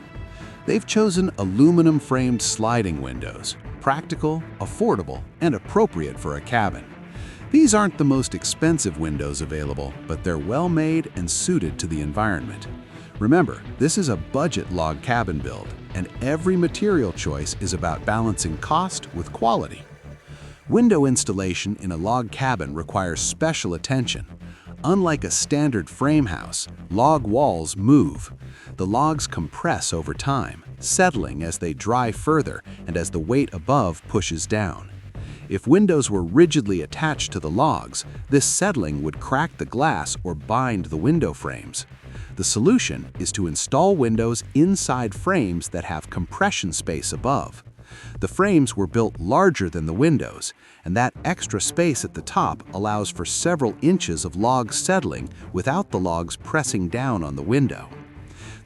Speaker 3: They've chosen aluminum-framed sliding windows, practical, affordable, and appropriate for a cabin. These aren't the most expensive windows available, but they're well-made and suited to the environment. Remember, this is a budget log cabin build, and every material choice is about balancing cost with quality. Window installation in a log cabin requires special attention. Unlike a standard frame house, log walls move. The logs compress over time, settling as they dry further and as the weight above pushes down. If windows were rigidly attached to the logs, this settling would crack the glass or bind the window frames. The solution is to install windows inside frames that have compression space above. The frames were built larger than the windows, and that extra space at the top allows for several inches of log settling without the logs pressing down on the window.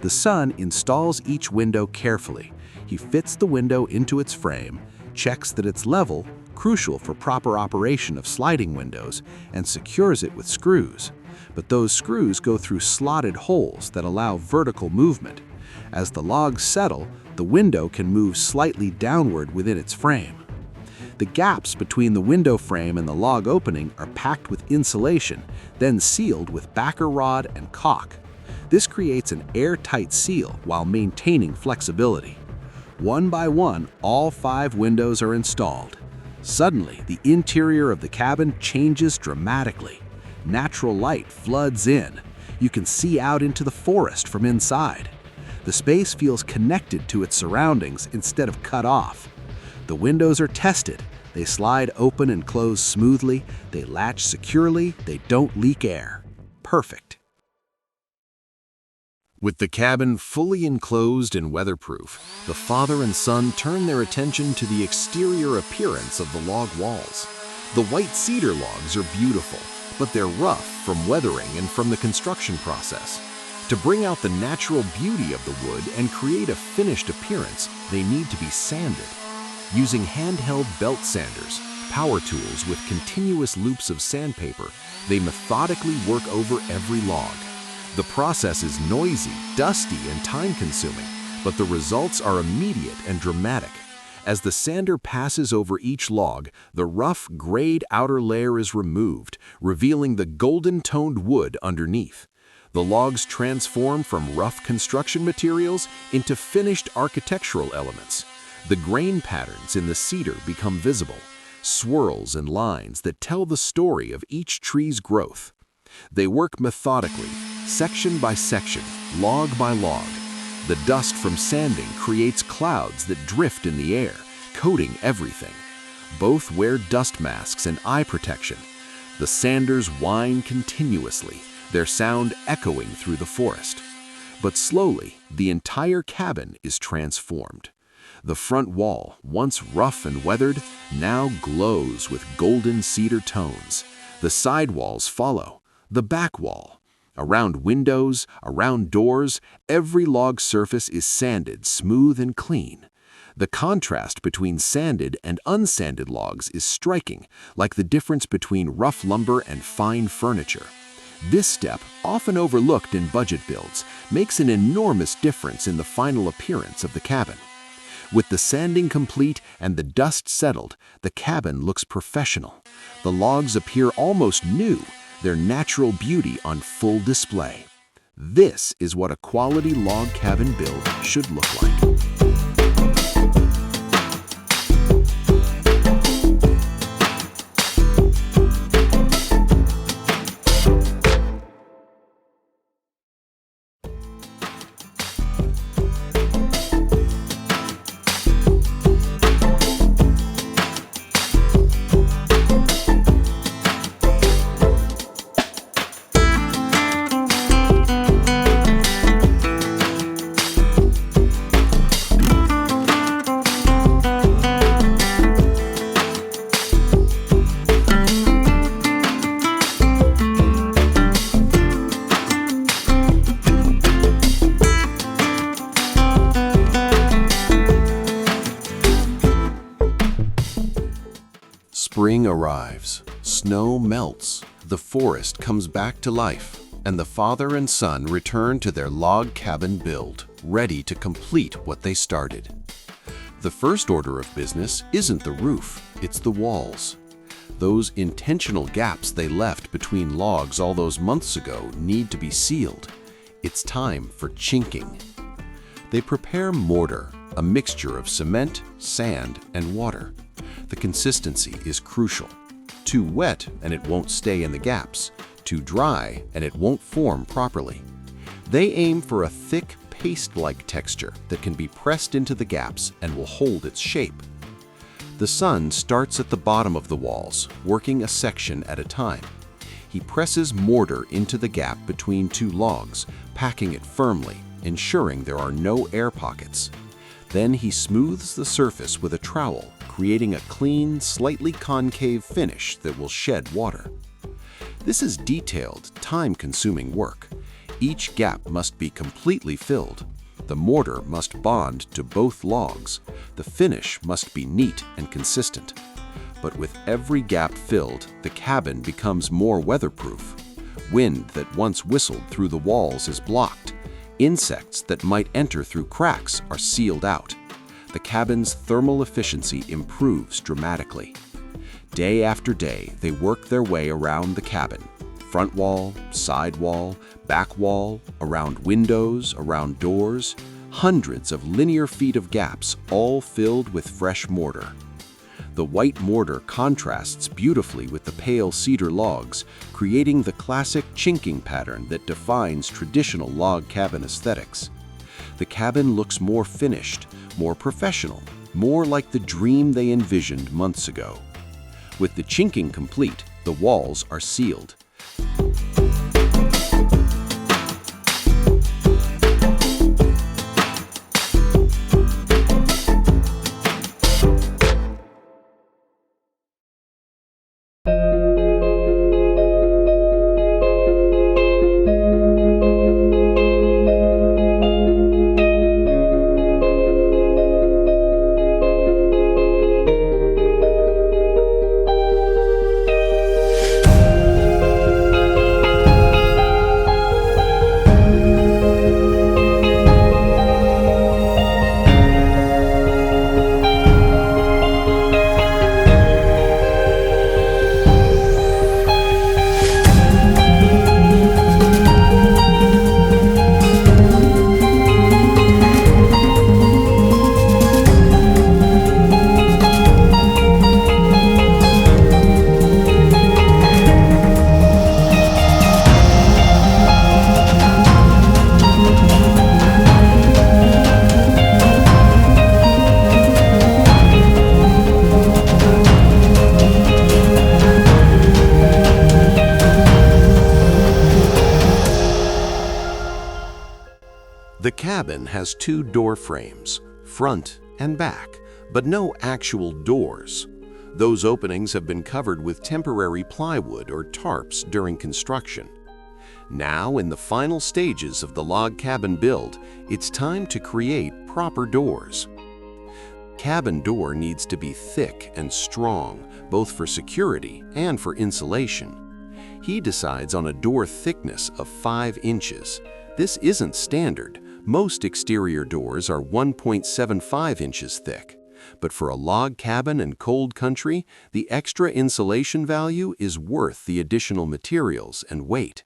Speaker 3: The son installs each window carefully. He fits the window into its frame, checks that it's level, crucial for proper operation of sliding windows, and secures it with screws. But those screws go through slotted holes that allow vertical movement. As the logs settle, the window can move slightly downward within its frame. The gaps between the window frame and the log opening are packed with insulation, then sealed with backer rod and caulk. This creates an airtight seal while maintaining flexibility. One by one, all 5 windows are installed. Suddenly, the interior of the cabin changes dramatically. Natural light floods in. You can see out into the forest from inside. The space feels connected to its surroundings instead of cut off. The windows are tested. They slide open and close smoothly. They latch securely. They don't leak air. Perfect. With the cabin fully enclosed and weatherproof, the father and son turn their attention to the exterior appearance of the log walls. The white cedar logs are beautiful, but they're rough from weathering and from the construction process. To bring out the natural beauty of the wood and create a finished appearance, they need to be sanded. Using handheld belt sanders, power tools with continuous loops of sandpaper, they methodically work over every log. The process is noisy, dusty, and time-consuming, but the results are immediate and dramatic. As the sander passes over each log, the rough, grayed outer layer is removed, revealing the golden-toned wood underneath. The logs transform from rough construction materials into finished architectural elements. The grain patterns in the cedar become visible, swirls and lines that tell the story of each tree's growth. They work methodically, section by section, log by log. The dust from sanding creates clouds that drift in the air, coating everything. Both wear dust masks and eye protection. The sanders whine continuously, their sound echoing through the forest. But slowly, the entire cabin is transformed. The front wall, once rough and weathered, now glows with golden cedar tones. The side walls follow. The back wall. Around windows, around doors, every log surface is sanded smooth and clean. The contrast between sanded and unsanded logs is striking, like the difference between rough lumber and fine furniture. This step, often overlooked in budget builds, makes an enormous difference in the final appearance of the cabin. With the sanding complete and the dust settled, the cabin looks professional. The logs appear almost new, their natural beauty on full display. This is what a quality log cabin build should look like.
Speaker 1: Spring arrives, snow melts, the forest comes back to life, and the father and son return to their log cabin build, ready to complete what they started. The first order of business isn't the roof, it's the walls. Those intentional gaps they left between logs all those months ago need to be sealed. It's time for chinking. They prepare mortar, a mixture of cement, sand, and water. The consistency is crucial. Too wet and it won't stay in the gaps. Too dry and it won't form properly. They aim for a thick, paste-like texture that can be pressed into the gaps and will hold its shape. The son starts at the bottom of the walls, working a section at a time. He presses mortar into the gap between 2 logs, packing it firmly, ensuring there are no air pockets. Then he smooths the surface with a trowel, creating a clean, slightly concave finish that will shed water. This is detailed, time-consuming work. Each gap must be completely filled. The mortar must bond to both logs. The finish must be neat and consistent. But with every gap filled, the cabin becomes more weatherproof. Wind that once whistled through the walls is blocked. Insects that might enter through cracks are sealed out.
Speaker 3: the cabin's thermal efficiency improves dramatically. Day after day, they work their way around the cabin. Front wall, side wall, back wall, around windows, around doors, hundreds of linear feet of gaps, all filled with fresh mortar. The white mortar contrasts beautifully with the pale cedar logs, creating the classic chinking pattern that defines traditional log cabin aesthetics. The cabin looks more finished, more professional, more like the dream they envisioned months ago. With the chinking complete, the walls are sealed.
Speaker 1: The cabin has two door frames, front and back, but no actual doors. Those openings have been covered with temporary plywood or tarps during construction. Now, in the final stages of the log cabin build, it's time to create proper doors. Cabin door needs to be thick and strong, both for security and for insulation. He decides on a door thickness of 5 inches. This isn't standard. Most exterior doors are 1.75 inches thick. But for a log cabin and cold country, the extra insulation value is worth the additional materials and weight.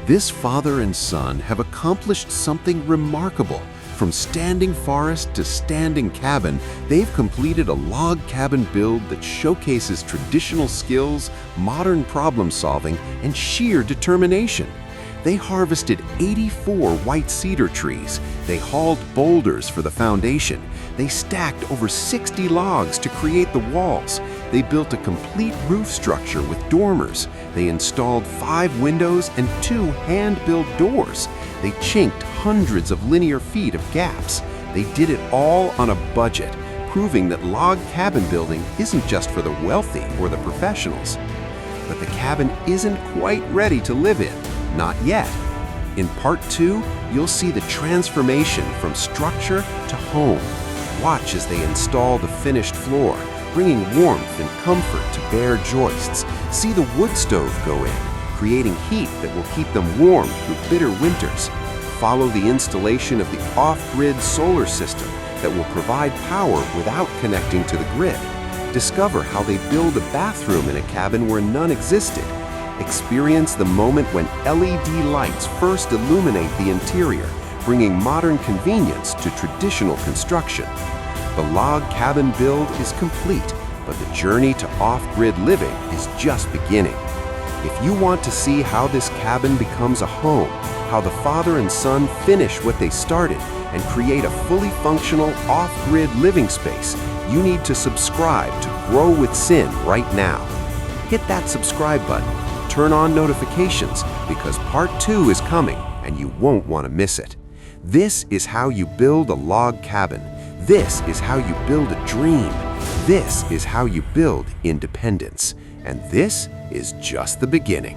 Speaker 1: This father and son have accomplished something remarkable. From standing forest to standing cabin, they've completed a log cabin build that showcases traditional skills, modern problem solving, and sheer determination. They harvested 84 white cedar trees. They hauled boulders for the foundation. They stacked over 60 logs to create the walls. They built a complete roof structure with dormers. They installed 5 windows and 2 hand-built doors. They chinked hundreds of linear feet of gaps. They did it all on a budget, proving that log cabin building isn't just for the wealthy or the professionals. But the cabin isn't quite ready to live in. Not yet. In part 2, you'll see the transformation from structure to home.
Speaker 2: Watch as they install the finished floor, bringing warmth and comfort to bare joists. See the wood stove go in, creating heat that will keep them warm through bitter winters. Follow the installation of the off-grid solar system that will provide power without connecting to the grid. Discover how they build a bathroom in a cabin where none existed. Experience the moment when LED lights first illuminate the interior, bringing modern convenience to traditional construction. The log cabin build is complete, but the journey to off-grid living is just beginning. If you want to see how this cabin becomes a home, how the father and son finish what they started, and create a fully functional off-grid living space, you need to subscribe to Grow with Sin right now. Hit that subscribe button, turn on notifications, because part 2 is coming and you won't want to miss it. This is how you build a log cabin. This is how you build a dream. This is how you build independence. And this is just the beginning.